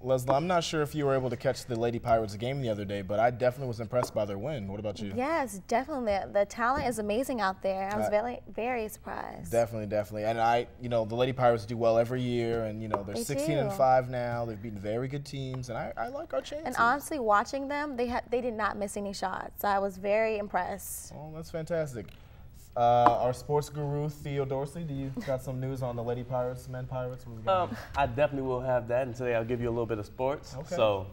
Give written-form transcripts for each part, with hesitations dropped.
Leslie, I'm not sure if you were able to catch the Lady Pirates game the other day, but I definitely was impressed by their win. What about you? Yes, definitely. The talent is amazing out there. I was very surprised. Definitely. And the Lady Pirates do well every year, and they're 16-5 now. They've beaten very good teams, and I like our chances. And honestly, watching them, they did not miss any shots. I was very impressed. Oh, that's fantastic. Our sports guru, Theo Dorsey, do you got some news on the Lady Pirates, men Pirates? I definitely will have that, and today I'll give you a little bit of sports. Okay. So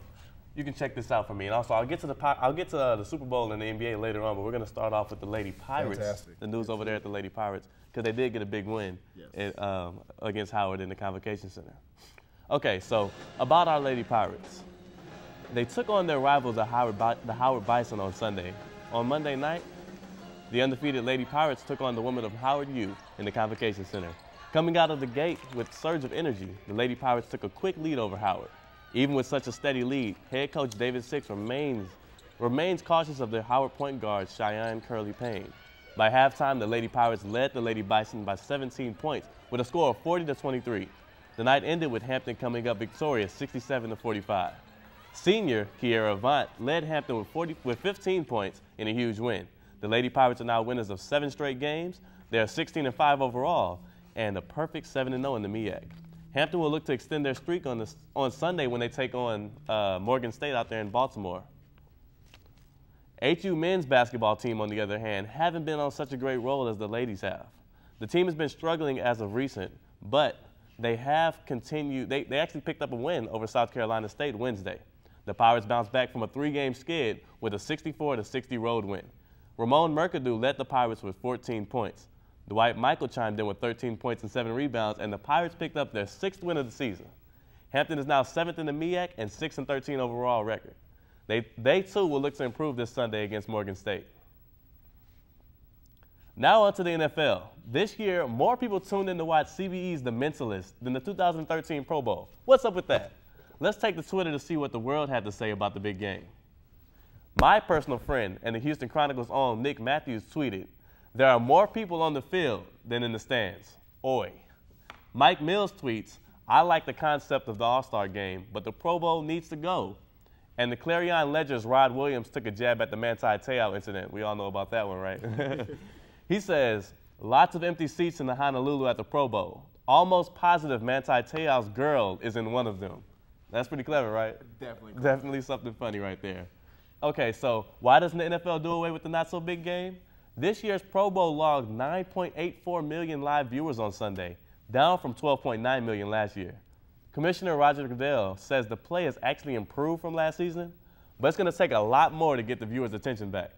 you can check this out for me. And also, I'll get to the Super Bowl and the NBA later on, but we're going to start off with the Lady Pirates. Fantastic. The news over there at the Lady Pirates, because they did get a big win against Howard in the Convocation Center. Okay, so about our Lady Pirates. They took on their rivals, the Howard Bison, on Sunday. On Monday night, the undefeated Lady Pirates took on the women of Howard U in the Convocation Center. Coming out of the gate with a surge of energy, the Lady Pirates took a quick lead over Howard. Even with such a steady lead, head coach David Six remains cautious of their Howard point guard, Cheyenne Curley Payne. By halftime, the Lady Pirates led the Lady Bison by 17 points with a score of 40-23. The night ended with Hampton coming up victorious, 67-45. Senior Kiera Avant led Hampton with 15 points in a huge win. The Lady Pirates are now winners of 7 straight games. They are 16-5 overall and a perfect 7-0 in the MEAC. Hampton will look to extend their streak on Sunday when they take on Morgan State out there in Baltimore. HU men's basketball team, on the other hand, haven't been on such a great roll as the ladies have. The team has been struggling as of recent, but they have continued. They actually picked up a win over South Carolina State Wednesday. The Pirates bounced back from a 3-game skid with a 64-60 road win. Ramon Mercadou led the Pirates with 14 points. Dwight Michael chimed in with 13 points and 7 rebounds, and the Pirates picked up their 6th win of the season. Hampton is now 7th in the MEAC and 6-13 overall record. They too will look to improve this Sunday against Morgan State. Now on to the NFL. This year, more people tuned in to watch CBE's The Mentalist than the 2013 Pro Bowl. What's up with that? Let's take to Twitter to see what the world had to say about the big game. My personal friend and the Houston Chronicle's own Nick Matthews tweeted, "There are more people on the field than in the stands. Oi." Mike Mills tweets, "I like the concept of the All-Star game, but the Pro Bowl needs to go." And the Clarion Ledger's Rod Williams took a jab at the Manti Te'o incident. We all know about that one, right? He says, "Lots of empty seats in the Honolulu at the Pro Bowl. Almost positive Manti Te'o's girl is in one of them." That's pretty clever, right? Definitely. Definitely something funny right there. Okay, so why doesn't the NFL do away with the not-so-big game? This year's Pro Bowl logged 9.84 million live viewers on Sunday, down from 12.9 million last year. Commissioner Roger Goodell says the play has actually improved from last season, but it's going to take a lot more to get the viewers' attention back.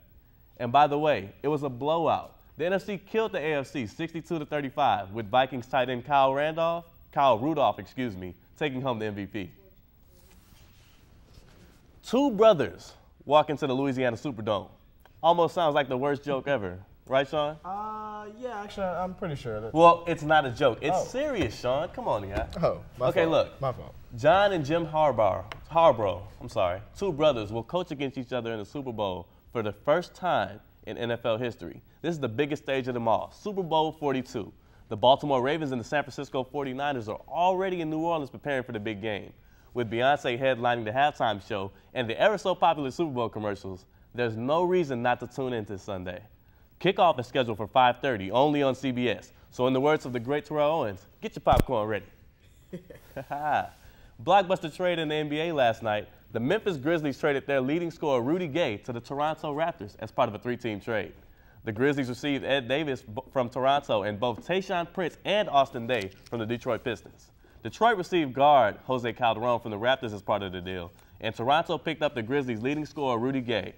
And by the way, it was a blowout. The NFC killed the AFC 62-35 with Vikings tight end Kyle Rudolph, taking home the MVP. Two brothers walk into the Louisiana Superdome. Almost sounds like the worst joke ever. Right, Sean? Yeah, actually, I'm pretty sure. Well, it's not a joke. It's serious, Sean. Come on, yeah. Oh, my fault. Look. My fault. John and Jim Harborough, two brothers, will coach against each other in the Super Bowl for the first time in NFL history. This is the biggest stage of them all, Super Bowl 42. The Baltimore Ravens and the San Francisco 49ers are already in New Orleans preparing for the big game. With Beyonce headlining the halftime show and the ever-so-popular Super Bowl commercials, there's no reason not to tune in this Sunday. Kickoff is scheduled for 5:30, only on CBS. So in the words of the great Terrell Owens, get your popcorn ready. Blockbuster trade in the NBA last night. The Memphis Grizzlies traded their leading scorer, Rudy Gay, to the Toronto Raptors as part of a 3-team trade. The Grizzlies received Ed Davis from Toronto and both Tayshaun Prince and Austin Daye from the Detroit Pistons. Detroit received guard Jose Calderon from the Raptors as part of the deal, and Toronto picked up the Grizzlies' leading scorer, Rudy Gay.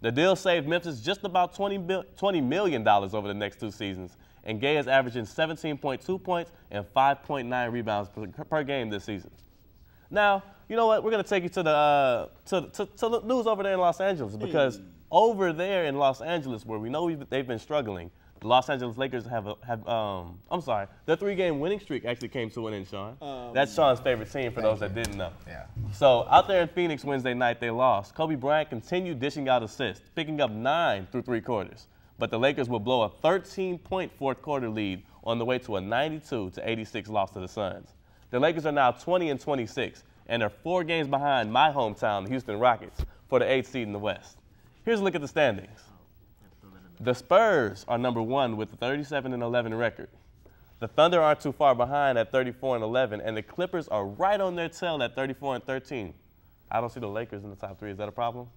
The deal saved Memphis just about $20 million over the next 2 seasons, and Gay is averaging 17.2 points and 5.9 rebounds per game this season. Now, you know what? We're going to take you to the news over there in Los Angeles, because over there in Los Angeles, where we know they've been struggling, the Los Angeles Lakers their 3-game winning streak actually came to an end, Sean. That's Sean's favorite team, for those that didn't know. Yeah. So out there in Phoenix Wednesday night, they lost. Kobe Bryant continued dishing out assists, picking up 9 through 3 quarters. But the Lakers will blow a 13-point fourth-quarter lead on the way to a 92-86 loss to the Suns. The Lakers are now 20-26, and they're 4 games behind my hometown, the Houston Rockets, for the 8th seed in the West. Here's a look at the standings. The Spurs are number 1 with a 37-11 record. The Thunder aren't too far behind at 34-11, and the Clippers are right on their tail at 34-13. I don't see the Lakers in the top 3. Is that a problem?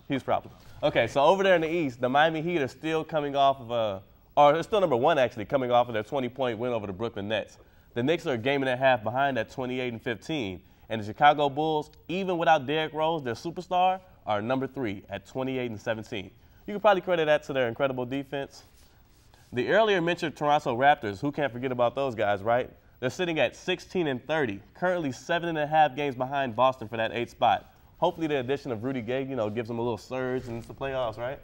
Huge problem. Okay, so over there in the East, the Miami Heat are still coming off of or it's still number 1 actually, coming off of their 20-point win over the Brooklyn Nets. The Knicks are a game and a half behind at 28-15, and the Chicago Bulls, even without Derrick Rose, their superstar, are number 3 at 28-17. You could probably credit that to their incredible defense. The earlier mentioned Toronto Raptors, who can't forget about those guys, right? They're sitting at 16-30, currently 7.5 games behind Boston for that 8th spot. Hopefully the addition of Rudy Gay, gives them a little surge into the playoffs, right?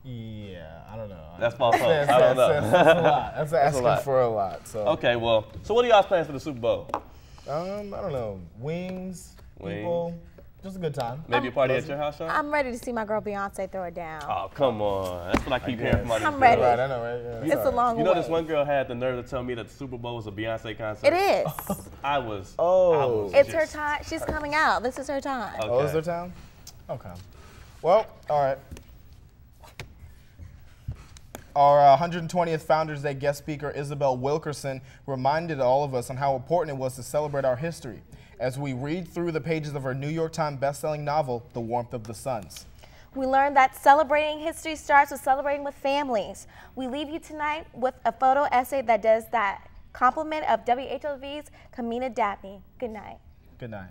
Yeah, I don't know. That's false hope. I don't know. That's a lot. That's asking for a lot. So. Okay, well, so what are y'all's plans for the Super Bowl? I don't know. Wings, people, just a good time. Maybe a party at your house, Sean? I'm ready to see my girl Beyonce throw it down. Oh, come on. That's what I keep hearing from all these I'm girls. ready. Right, I know, right? Yeah, It's a long way. You know, this one girl had the nerve to tell me that the Super Bowl was a Beyonce concert. It is. I was It's her time. She's coming out. This is her time. Okay. Oh, is their time? Okay. Well, all right. Our 120th Founders Day guest speaker, Isabel Wilkerson, reminded all of us on how important it was to celebrate our history as we read through the pages of her New York Times bestselling novel, The Warmth of the Suns. We learned that celebrating history starts with celebrating with families. We leave you tonight with a photo essay that does that. Compliment of WHOV's Kamina Dabney. Good night. Good night.